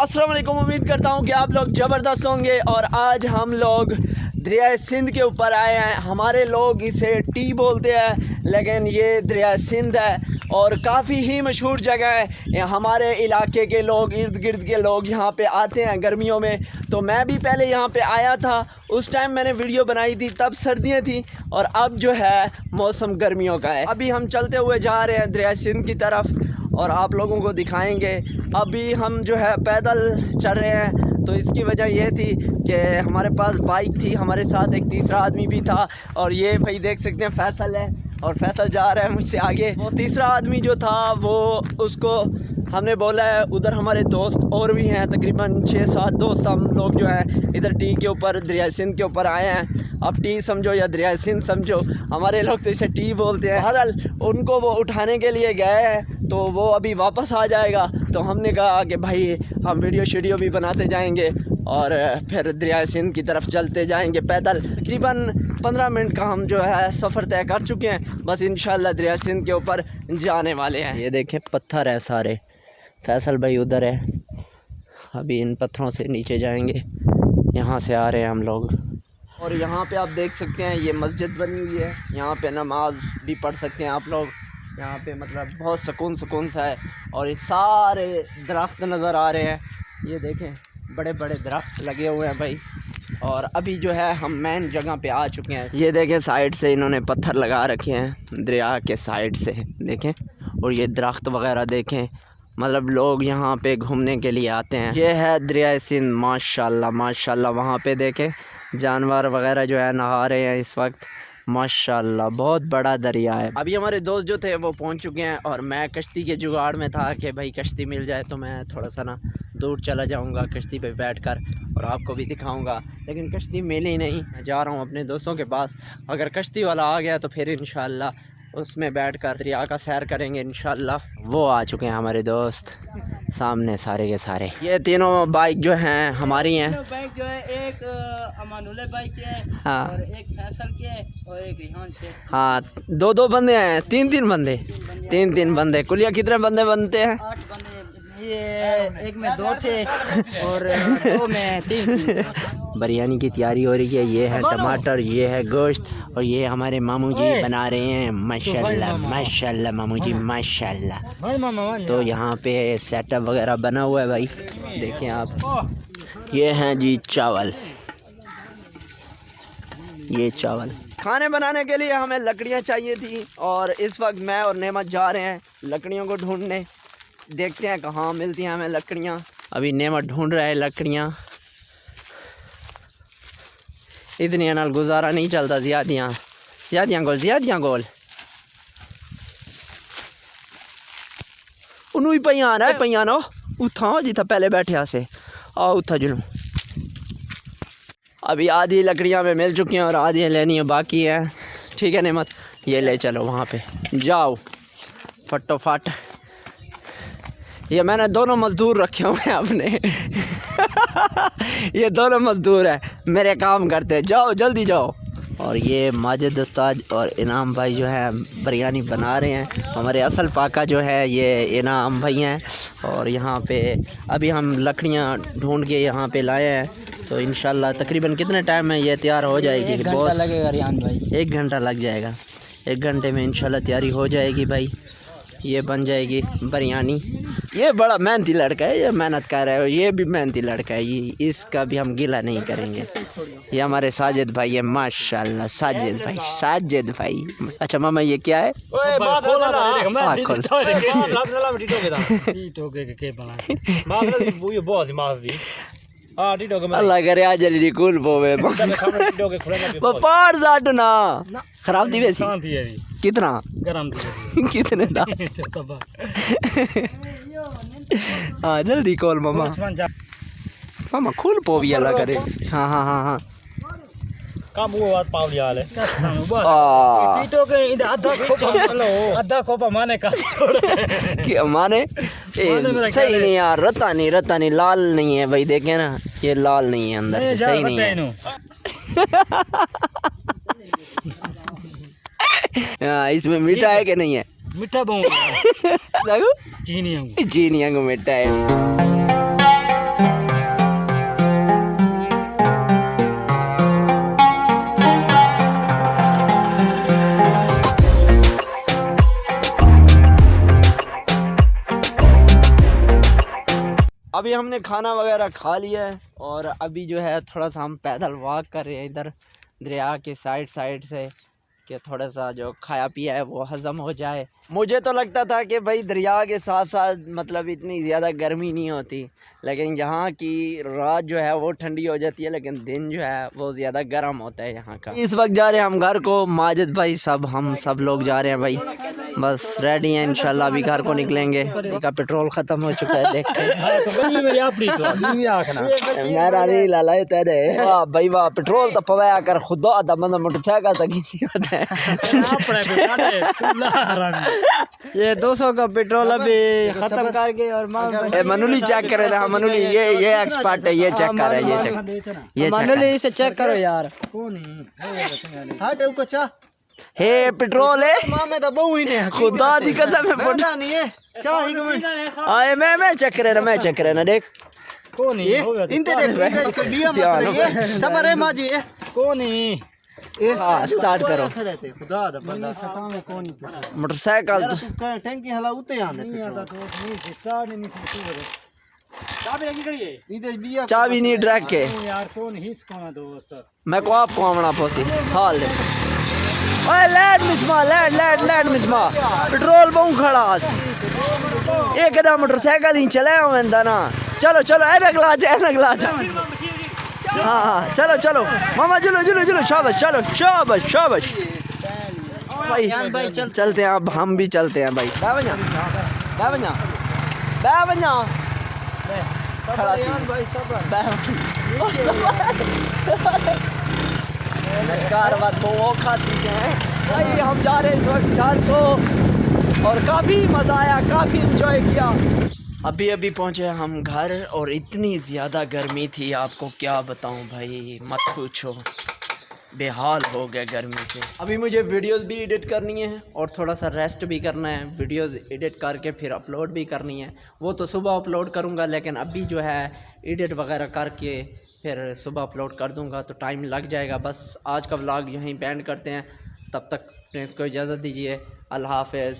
अस्सलाम वालेकुम। उम्मीद करता हूँ कि आप लोग ज़बरदस्त होंगे। और आज हम लोग दरिया सिंध के ऊपर आए हैं। हमारे लोग इसे टी बोलते हैं, लेकिन ये दरिया सिंध है और काफ़ी ही मशहूर जगह है। हमारे इलाके के लोग, इर्द गिर्द के लोग यहाँ पे आते हैं गर्मियों में। तो मैं भी पहले यहाँ पे आया था, उस टाइम मैंने वीडियो बनाई थी, तब सर्दियाँ थी और अब जो है मौसम गर्मियों का है। अभी हम चलते हुए जा रहे हैं दरिया सिंध की तरफ और आप लोगों को दिखाएंगे। अभी हम जो है पैदल चल रहे हैं, तो इसकी वजह यह थी कि हमारे पास बाइक थी, हमारे साथ एक तीसरा आदमी भी था। और ये भाई देख सकते हैं फैसल है और फैसल जा रहा है मुझसे आगे। वो तीसरा आदमी जो था वो उसको हमने बोला है, उधर हमारे दोस्त और भी हैं, तकरीबन 6-7 दोस्त हम लोग जो हैं इधर टी के ऊपर, दरिया सिंध के ऊपर आए हैं। अब टी समझो या दरिया सिंध समझो, हमारे लोग तो इसे टी बोलते हैं। बहरहाल उनको वो उठाने के लिए गए हैं, तो वो अभी वापस आ जाएगा। तो हमने कहा कि भाई हम वीडियो भी बनाते जाएंगे और फिर दरिया सिंध की तरफ चलते जाएंगे पैदल। तकरीबन 15 मिनट का हम जो है सफ़र तय कर चुके हैं, बस इंशाल्लाह दरिया सिंध के ऊपर जाने वाले हैं। ये देखें पत्थर है सारे, फैसल भाई उधर है, अभी इन पत्थरों से नीचे जाएंगे, यहाँ से आ रहे हैं हम लोग। और यहाँ पे आप देख सकते हैं ये मस्जिद बनी हुई है, यहाँ पे नमाज भी पढ़ सकते हैं आप लोग। यहाँ पे मतलब बहुत सुकून सा है और ये सारे दरख्त नज़र आ रहे हैं, ये देखें बड़े बड़े दरख्त लगे हुए हैं भाई। और अभी जो है हम मेन जगह पे आ चुके हैं। ये देखें साइड से इन्होंने पत्थर लगा रखे हैं दरिया के साइड से, देखें। और ये दरख्त वगैरह देखें, मतलब लोग यहाँ पे घूमने के लिए आते हैं। ये है दरिया सिंध, माशाल्लाह माशाल्लाह। वहाँ पे देखें जानवर वगैरह जो है नहा रहे हैं इस वक्त, माशाल्लाह बहुत बड़ा दरिया है। अभी हमारे दोस्त जो थे वो पहुँच चुके हैं और मैं कश्ती के जुगाड़ में था कि भाई कश्ती मिल जाए तो मैं थोड़ा सा ना दूर चला जाऊँगा कश्ती पे बैठकर और आपको भी दिखाऊँगा, लेकिन कश्ती मिली नहीं। मैं जा रहा हूँ अपने दोस्तों के पास, अगर कश्ती वाला आ गया तो फिर इंशाल्लाह उसमें बैठकर दरिया का सैर करेंगे इंशाल्लाह। वो आ चुके हैं हमारे दोस्त सामने सारे के सारे। ये तीनों बाइक जो हैं हमारी हैं। बाइक जो है एक अमानुल्लाह बाइक की है, हाँ, और एक फैसल की है और एक रिहान से। हाँ, 2-2 बंदे हैं, 3-3 बंदे, 3-3 बंदे। कुलिया कितने बंदे बनते हैं? 8 बंदे। ये एक में 2 थे और 2 में 3। बिरयानी की तैयारी हो रही है। ये है टमाटर, ये है गोश्त और ये हमारे मामू जी बना रहे हैं। माशाल्लाह माशाल्लाह मामू जी माशाल्लाह। तो यहाँ पे सेटअप वगैरह बना हुआ है भाई, देखें आप। ये हैं जी चावल, ये चावल। खाने बनाने के लिए हमें लकड़ियाँ चाहिए थी और इस वक्त मैं और नेमत जा रहे हैं लकड़ियों को ढूंढने। देखते हैं कहाँ मिलती हैं हमें लकड़ियाँ। अभी नेमत ढूंढ रहा है लकड़ियाँ, इतनी नाल गुजारा नहीं चलता। ज़्यादियाँ गोल उन्हों ही पईयान है, पईयान उथा जिथा पहले बैठे से आओ उथा जुनू। अभी आधी लकड़ियाँ में मिल चुकी हैं और आधी लेनी है बाकी है। ठीक है नेमत, ये ले चलो वहाँ पे जाओ फटोफट। ये मैंने दोनों मज़दूर रखे हुए हैं अपने ये दोनों मज़दूर हैं, मेरे काम करते हैं, जाओ जल्दी जाओ। और ये माजिद उस्ताद और इनाम भाई जो है बिरयानी बना रहे हैं। हमारे असल पाका जो है ये इनाम भाई हैं। और यहाँ पे अभी हम लकड़ियाँ ढूंढ के यहाँ पे लाए हैं, तो इंशाल्लाह तकरीबन कितने टाइम में ये तैयार हो जाएगी? 1 घंटा लगेगा रियान भाई, 1 घंटा लग जाएगा। 1 घंटे में इंशाल्लाह तैयारी हो जाएगी भाई, ये बन जाएगी बिरयानी। ये बड़ा मेहनती लड़का है, ये मेहनत कर रहा है, ये भी मेहनती लड़का है, ये इसका भी हम गिला नहीं करेंगे। ये हमारे साजिद भाई है, माशाल्लाह साजिद भाई। अच्छा मामा ये क्या है? अल्लाह करे आज जल्दी कूल पोवे पार जाट ना खराब थी वैसे कितना गरम कितने दा हाँ जल्दी कॉल मामा मामा खुल पोवी अल्लाह करे। हाँ हाँ हाँ हाँ काम वो बात पाव लिया ले टीटो के इधर आधा कोपा माने का कि माने सही नहीं यार, रता नहीं लाल नहीं है भाई, देखे ना ये लाल नहीं है अंदर से, सही नहीं है। हाँ इसमें मीठा है कि नहीं है? मीठा बहुत चीनी मीठा है। अभी हमने खाना वगैरह खा लिया है और अभी जो है थोड़ा सा हम पैदल वॉक कर रहे हैं इधर दरिया के साइड से कि थोड़ा सा जो खाया पिया है वो हज़म हो जाए। मुझे तो लगता था कि भाई दरिया के साथ साथ मतलब इतनी ज़्यादा गर्मी नहीं होती, लेकिन यहाँ की रात जो है वो ठंडी हो जाती है, लेकिन दिन जो है वो ज़्यादा गर्म होता है यहाँ का। इस वक्त जा रहे हैं हम घर को, माजिद भाई हम सब लोग जा रहे हैं भाई, बस रेडी हैं इंशाल्लाह अभी घर को निकलेंगे। का पेट्रोल ख़त्म हो चुका है, देखते हैं लाला तेरे वाह भाई वाह, पेट्रोल तो पवाया कर खुदा दा मतलब मोटरसाइकिल तक नहीं होता है। ये 200 का पेट्रोल अभी ख़त्म करके और मनुली चेक करे था। मनुली ये एक्सपर्ट है, ये चेक कर रहा है, ये मनुली इसे चेक करो यार। हे पेट्रोल है मामे दा बहु ही ने खुदा दी कसम है पता नहीं है चा एक मिनट आए मैं चेक करे ना देख कौन है इनते देख बिया मसला है सबर है माजी है कौन है ए हां स्टार्ट करो खुदा दा बंदा मोटरसाइकिल तो टैंकी हला उते आंदे नहीं स्टार्ट नहीं चाबी लगी खड़ी है इधर बिया चाबी नहीं ड्रैग के यार कौन हिस कौन दोस्त मैं को आपको आमना पोसी हाल ओए लेट मिसमा पेट्रोल बहु खड़ा एक दा मोटरसाइकिल ही चले होंदा ना। चलो अगला जा हाँ चलो मामा जुलो शाबाश भाई चलते हैं, अब हम भी चलते हैं भाई। बैवन्या खड़ा भाई हम जा रहे हैं इस वक्त घर को और काफ़ी मज़ा आया, काफ़ी इंजॉय किया। अभी पहुँचे हम घर और इतनी ज़्यादा गर्मी थी, आपको क्या बताऊं भाई, मत पूछो, बेहाल हो गया गर्मी से। अभी मुझे वीडियोस भी एडिट करनी है और थोड़ा सा रेस्ट भी करना है, वीडियोस एडिट करके फिर अपलोड भी करनी है। वो तो सुबह अपलोड करूँगा, लेकिन अभी जो है एडिट वगैरह करके फिर सुबह अपलोड कर दूँगा तो टाइम लग जाएगा। बस आज का व्लॉग यहीं बैंड करते हैं, तब तक फ्रेंड्स को इजाज़त दीजिए, अल्लाह हाफ़िज़।